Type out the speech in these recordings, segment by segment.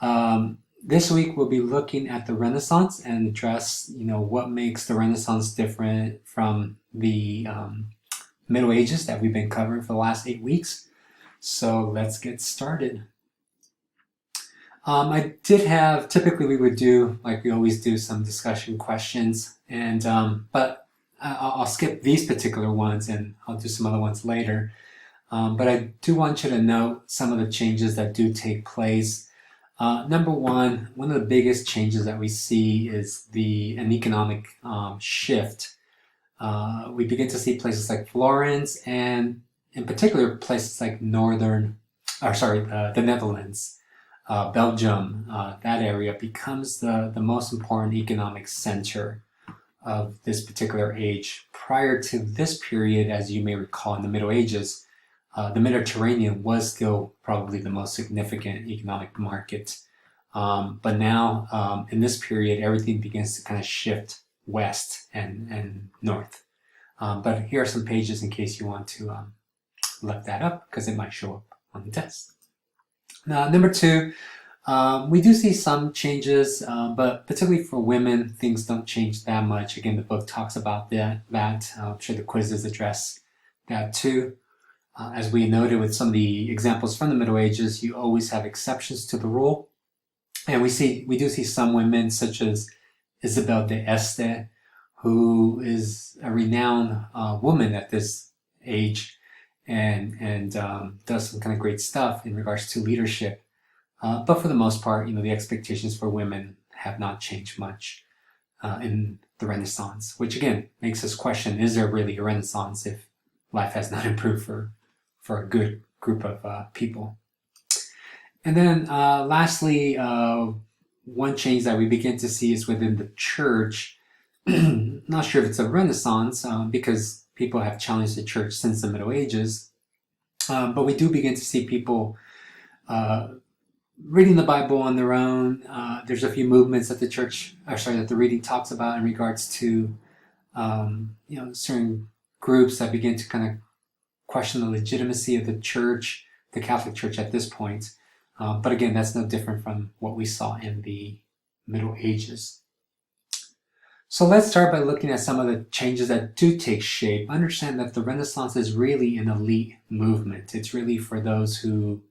This week we'll be looking at the Renaissance and address, what makes the Renaissance different from the Middle Ages that we've been covering for the last 8 weeks. So let's get started. I did have, typically we would do, like we always do, some discussion questions, and but I'll skip these particular ones and I'll do some other ones later. But I do want you to note some of the changes that do take place. Number one of the biggest changes that we see is an economic shift. We begin to see places like Florence and in particular places like the Netherlands, Belgium, that area becomes the most important economic center of this particular age. Prior to this period, as you may recall in the Middle Ages, the Mediterranean was still probably the most significant economic market. But now, in this period, everything begins to kind of shift west and north. But here are some pages in case you want to look that up, because it might show up on the test. Now, number two, we do see some changes, but particularly for women, things don't change that much. Again, the book talks about that. I'm sure the quizzes address that too. As we noted with some of the examples from the Middle Ages, you always have exceptions to the rule. And we do see some women, such as Isabel de Este, who is a renowned woman at this age and does some kind of great stuff in regards to leadership. But for the most part, the expectations for women have not changed much in the Renaissance, which again makes us question, is there really a Renaissance if life has not improved for a good group of people? And then lastly, one change that we begin to see is within the church. Not sure if it's a Renaissance because people have challenged the church since the Middle Ages, but we do begin to see people reading the Bible on their own. There's a few movements that that the reading talks about in regards to certain groups that begin to kind of question the legitimacy of the church, the Catholic Church at this point. But again, that's no different from what we saw in the Middle Ages. So let's start by looking at some of the changes that do take shape. Understand that the Renaissance is really an elite movement. It's really for those who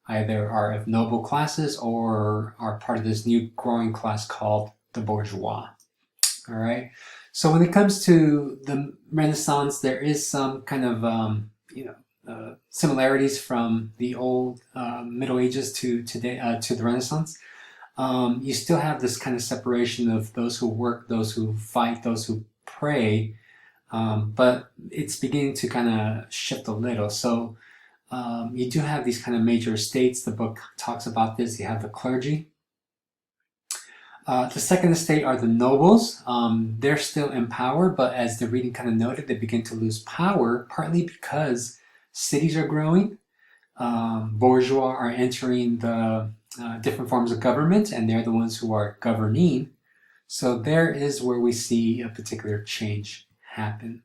either are of noble classes or are part of this new growing class called the bourgeois. All right. So when it comes to the Renaissance, there is some kind of similarities from the old Middle Ages to today to the Renaissance. You still have this kind of separation of those who work, those who fight, those who pray, but it's beginning to kind of shift a little. So you do have these kind of major estates. The book talks about this. You have the clergy. The second estate are the nobles. They're still in power, but as the reading kind of noted, they begin to lose power, partly because cities are growing. Bourgeois are entering the different forms of government, and they're the ones who are governing. So there is where we see a particular change happen.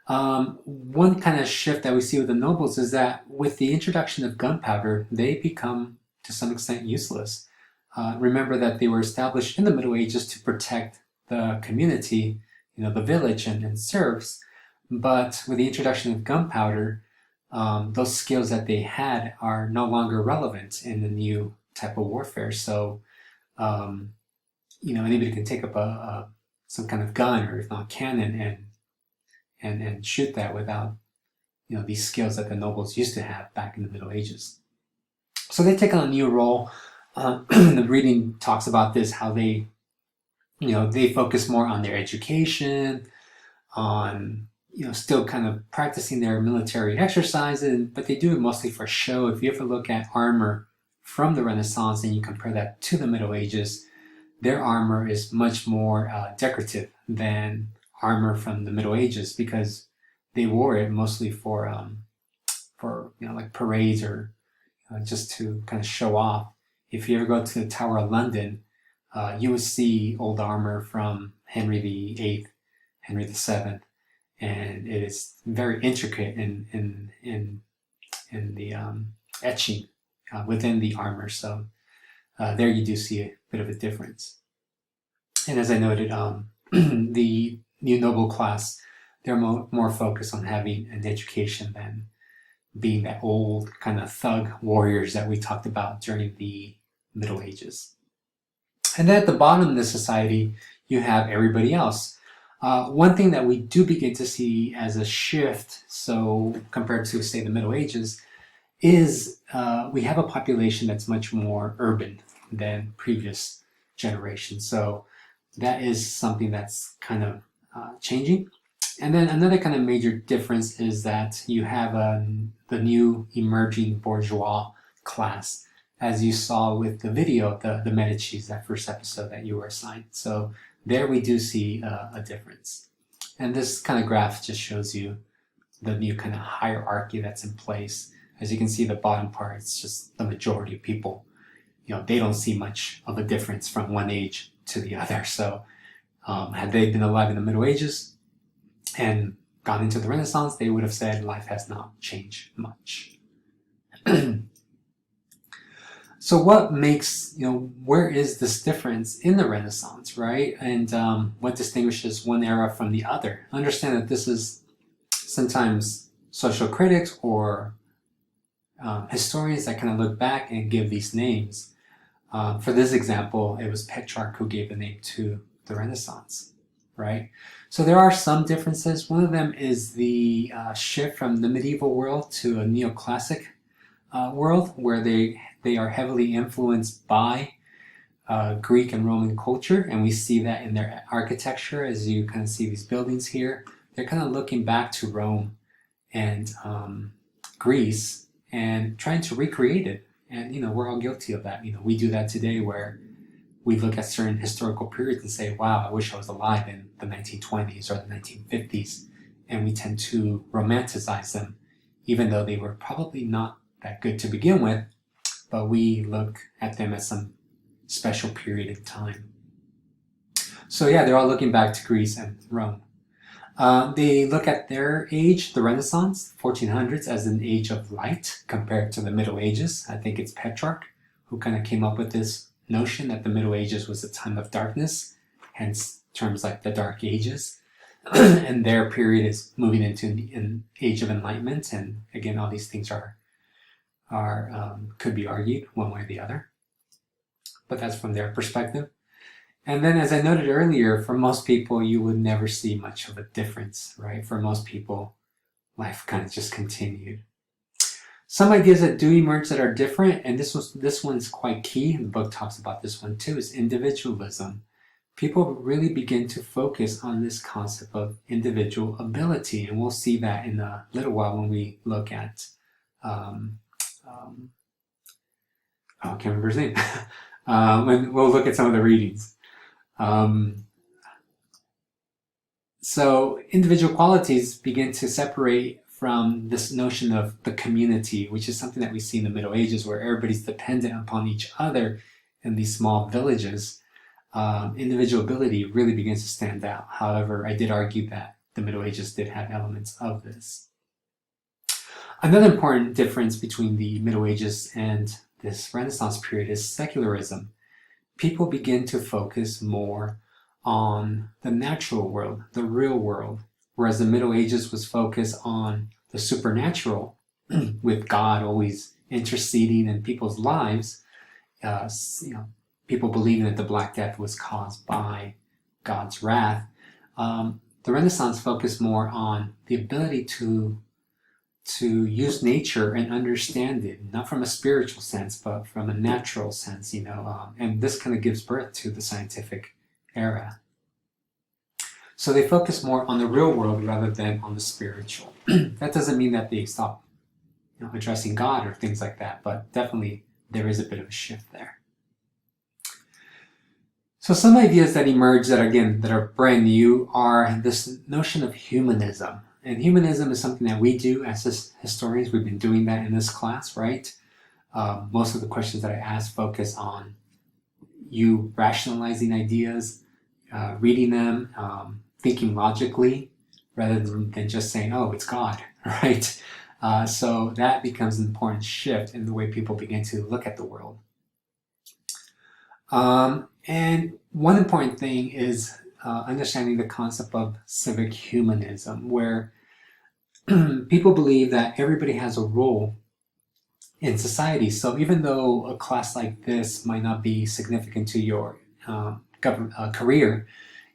One kind of shift that we see with the nobles is that with the introduction of gunpowder, they become to some extent useless. Remember that they were established in the Middle Ages to protect the community, the village and serfs. But with the introduction of gunpowder, those skills that they had are no longer relevant in the new type of warfare. So, anybody can take up some kind of gun or if not cannon and shoot that without, these skills that the nobles used to have back in the Middle Ages. So they take on a new role. The reading talks about this, how they focus more on their education, on still kind of practicing their military exercises, but they do it mostly for show. If you ever look at armor from the Renaissance and you compare that to the Middle Ages, their armor is much more decorative than armor from the Middle Ages because they wore it mostly for like parades or just to kind of show off. If you ever go to the Tower of London, you would see old armor from Henry VIII, Henry VII, and it is very intricate in the etching within the armor. So there you do see a bit of a difference. And as I noted, the new noble class, they're more focused on having an education than being that old kind of thug warriors that we talked about during the Middle Ages. And then at the bottom of the society, you have everybody else. One thing that we do begin to see as a shift, so compared to, say, the Middle Ages, is we have a population that's much more urban than previous generations. So that is something that's kind of changing. And then another kind of major difference is that you have the new emerging bourgeois class, as you saw with the video, the Medicis, that first episode that you were assigned. So there we do see a difference. And this kind of graph just shows you the new kind of hierarchy that's in place. As you can see, the bottom part, it's just the majority of people. They don't see much of a difference from one age to the other. So had they been alive in the Middle Ages and gone into the Renaissance, they would have said life has not changed much. So what makes, where is this difference in the Renaissance, right? And what distinguishes one era from the other? Understand that this is sometimes social critics or historians that kind of look back and give these names. For this example, it was Petrarch who gave the name to the Renaissance, right? So there are some differences. One of them is the shift from the medieval world to a neoclassic world, where they are heavily influenced by Greek and Roman culture, and we see that in their architecture. As you kind of see these buildings here, they're kind of looking back to Rome and Greece and trying to recreate it. And we're all guilty of that. We do that today, where we look at certain historical periods and say, wow, I wish I was alive in the 1920s or the 1950s, and we tend to romanticize them, even though they were probably not that good to begin with, but we look at them as some special period in time. So yeah, they're all looking back to Greece and Rome. They look at their age, the Renaissance, 1400s, as an age of light compared to the Middle Ages. I think it's Petrarch who kind of came up with this notion that the Middle Ages was a time of darkness, hence terms like the Dark Ages. And their period is moving into an age of enlightenment. And again, all these things could be argued one way or the other, but that's from their perspective. And then, as I noted earlier, for most people, you would never see much of a difference, right? For most people, life kind of just continued. Some ideas that do emerge that are different, and this one's quite key, the book talks about this one too, is individualism. People really begin to focus on this concept of individual ability, and we'll see that in a little while when we look at I can't remember his name. When we'll look at some of the readings. So individual qualities begin to separate from this notion of the community, which is something that we see in the Middle Ages, where everybody's dependent upon each other in these small villages. Individual ability really begins to stand out. However, I did argue that the Middle Ages did have elements of this. Another important difference between the Middle Ages and this Renaissance period is secularism. People begin to focus more on the natural world, the real world, whereas the Middle Ages was focused on the supernatural, with God always interceding in people's lives. People believing that the Black Death was caused by God's wrath. The Renaissance focused more on the ability to use nature and understand it, not from a spiritual sense, but from a natural sense, and this kind of gives birth to the scientific era. So they focus more on the real world rather than on the spiritual. That doesn't mean that they stop addressing God or things like that, but definitely there is a bit of a shift there. So some ideas that emerge that are brand new are this notion of humanism. And humanism is something that we do as historians. We've been doing that in this class, right? Most of the questions that I ask focus on you rationalizing ideas, reading them, thinking logically, rather than just saying, oh, it's God, right? So that becomes an important shift in the way people begin to look at the world. And one important thing is understanding the concept of civic humanism, where people believe that everybody has a role in society. So even though a class like this might not be significant to your career,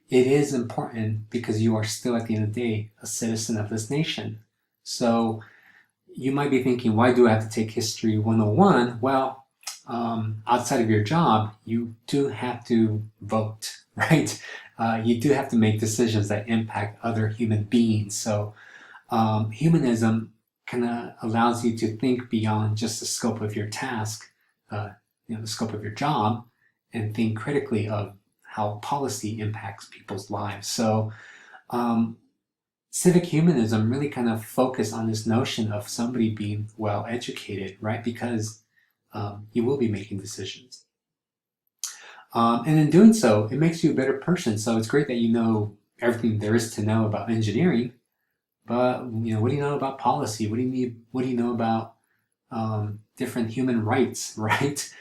it is important because you are still, at the end of the day, a citizen of this nation. So you might be thinking, why do I have to take History 101? Well, outside of your job, you do have to vote, right? You do have to make decisions that impact other human beings. So humanism kind of allows you to think beyond just the scope of your task, the scope of your job, and think critically of how policy impacts people's lives. So civic humanism really kind of focused on this notion of somebody being well educated, right? Because you will be making decisions. And in doing so, it makes you a better person. So it's great that you know everything there is to know about engineering, but what do you know about policy? What do you know about different human rights, right?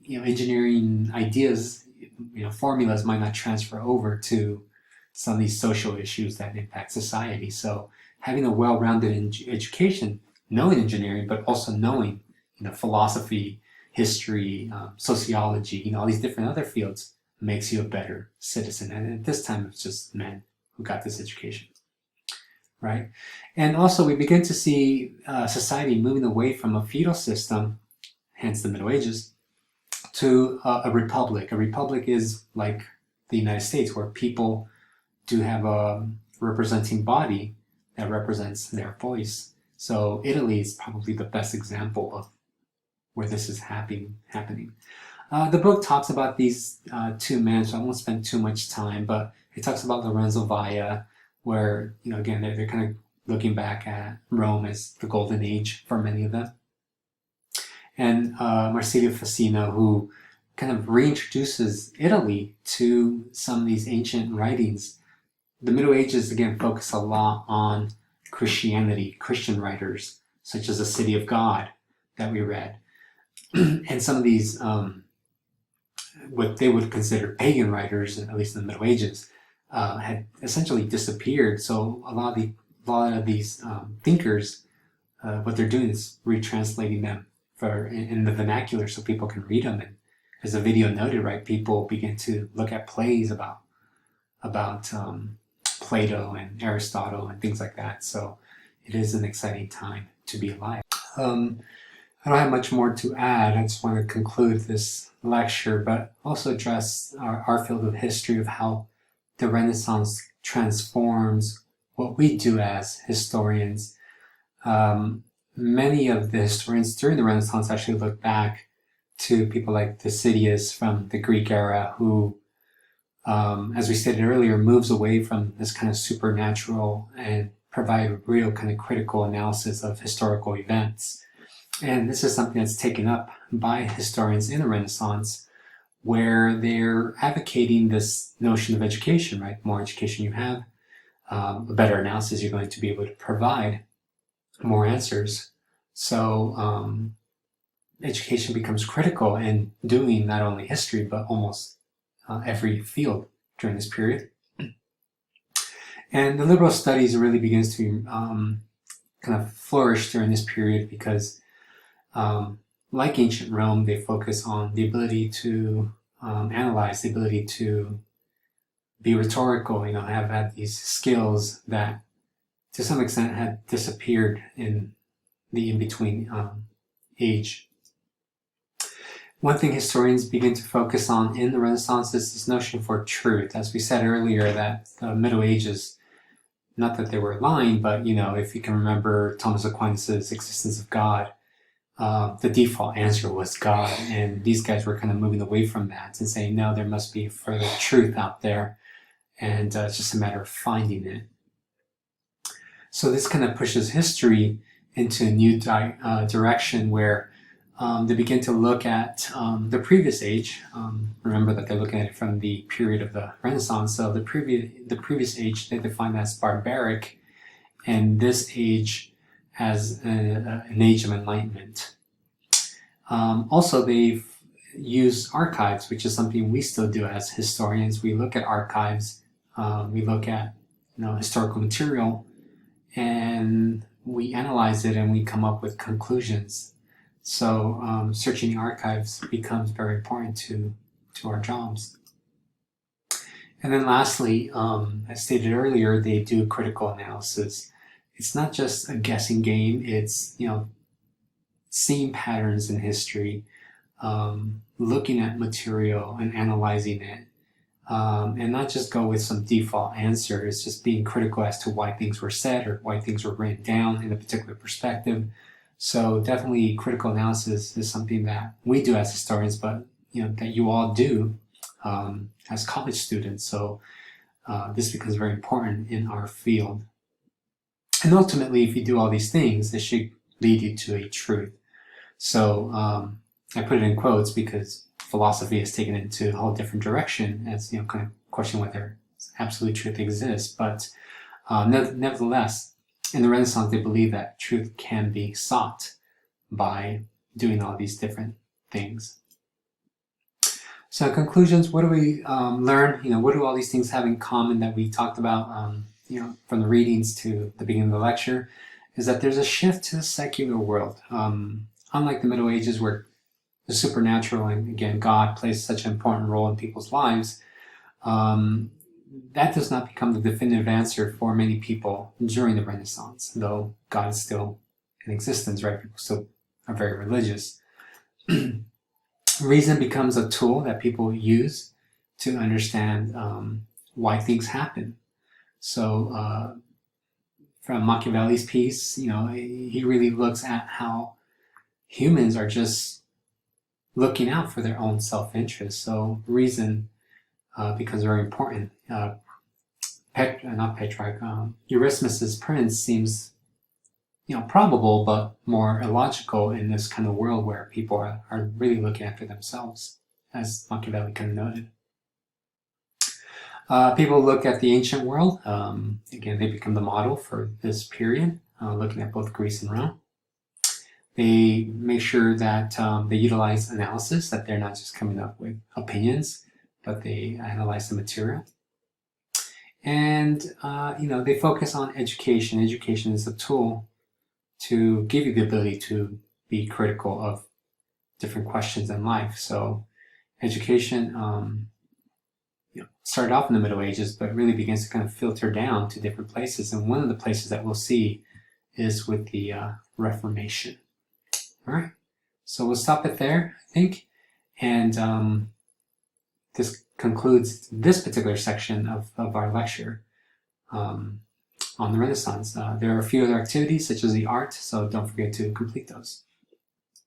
Engineering ideas, formulas might not transfer over to some of these social issues that impact society. So having a well-rounded education, knowing engineering, but also knowing, philosophy, history, sociology, all these different other fields makes you a better citizen. And at this time, it's just men who got this education, right? And also we begin to see society moving away from a feudal system, hence the Middle Ages, to a republic. A republic is like the United States, where people do have a representing body that represents their voice. So Italy is probably the best example of where this is happening. The book talks about these two men, so I won't spend too much time, but it talks about Lorenzo Valla, where, again, they're kind of looking back at Rome as the golden age for many of them. And Marsilio Ficino, who kind of reintroduces Italy to some of these ancient writings. The Middle Ages, again, focus a lot on Christianity, Christian writers, such as The City of God that we read. And some of these, what they would consider pagan writers, at least in the Middle Ages, had essentially disappeared. So a lot of these thinkers, what they're doing is retranslating them in the vernacular so people can read them. And as the video noted, right, people begin to look at plays about Plato and Aristotle and things like that. So it is an exciting time to be alive. I don't have much more to add. I just want to conclude this lecture, but also address our field of history, of how the Renaissance transforms what we do as historians. Many of the historians during the Renaissance actually look back to people like Thucydides from the Greek era, who, as we stated earlier, moves away from this kind of supernatural and provide real kind of critical analysis of historical events. And this is something that's taken up by historians in the Renaissance, where they're advocating this notion of education, right? The more education you have, a better analysis you're going to be able to provide, more answers. So education becomes critical in doing not only history, but almost every field during this period. And the liberal studies really begins to kind of flourish during this period because like ancient Rome, they focus on the ability to analyze, the ability to be rhetorical, have had these skills that to some extent had disappeared in the in-between age. One thing historians begin to focus on in the Renaissance is this notion for truth. As we said earlier, that the Middle Ages, not that they were lying, but if you can remember Thomas Aquinas' Existence of God, the default answer was God, and these guys were kind of moving away from that and saying, no, there must be further truth out there, and it's just a matter of finding it. So this kind of pushes history into a new direction where they begin to look at the previous age. Remember that they're looking at it from the period of the Renaissance. So the previous age they define as barbaric, and this age as an age of enlightenment. Also, they've used archives, which is something we still do as historians. We look at archives, we look at historical material, and we analyze it and we come up with conclusions. So searching the archives becomes very important to our jobs. And then lastly, as stated earlier, they do critical analysis. It's not just a guessing game. It's, seeing patterns in history, looking at material and analyzing it, and not just go with some default answer. It's just being critical as to why things were said or why things were written down in a particular perspective. So definitely critical analysis is something that we do as historians, but that you all do as college students. So this becomes very important in our field. And ultimately, if you do all these things, it should lead you to a truth. So I put it in quotes because philosophy has taken it into a whole different direction, as kind of question whether absolute truth exists. But nevertheless, in the Renaissance, they believe that truth can be sought by doing all these different things. So conclusions, what do we learn? What do all these things have in common that we talked about, from the readings to the beginning of the lecture, is that there's a shift to the secular world. Unlike the Middle Ages, where the supernatural and, again, God plays such an important role in people's lives, that does not become the definitive answer for many people during the Renaissance, though God is still in existence, right? People still are very religious. Reason becomes a tool that people use to understand why things happen. So from Machiavelli's piece, he really looks at how humans are just looking out for their own self-interest. So reason becomes very important. Erasmus's Prince seems probable, but more illogical in this kind of world where people are really looking after themselves, as Machiavelli kind of noted. People look at the ancient world. Again, they become the model for this period, looking at both Greece and Rome. They make sure that they utilize analysis, that they're not just coming up with opinions, but they analyze the material. And, they focus on education. Education is a tool to give you the ability to be critical of different questions in life. So education started off in the Middle Ages, but really begins to kind of filter down to different places. And one of the places that we'll see is with the Reformation. All right, so we'll stop it there, I think. And this concludes this particular section of our lecture on the Renaissance. There are a few other activities, such as the art, so don't forget to complete those.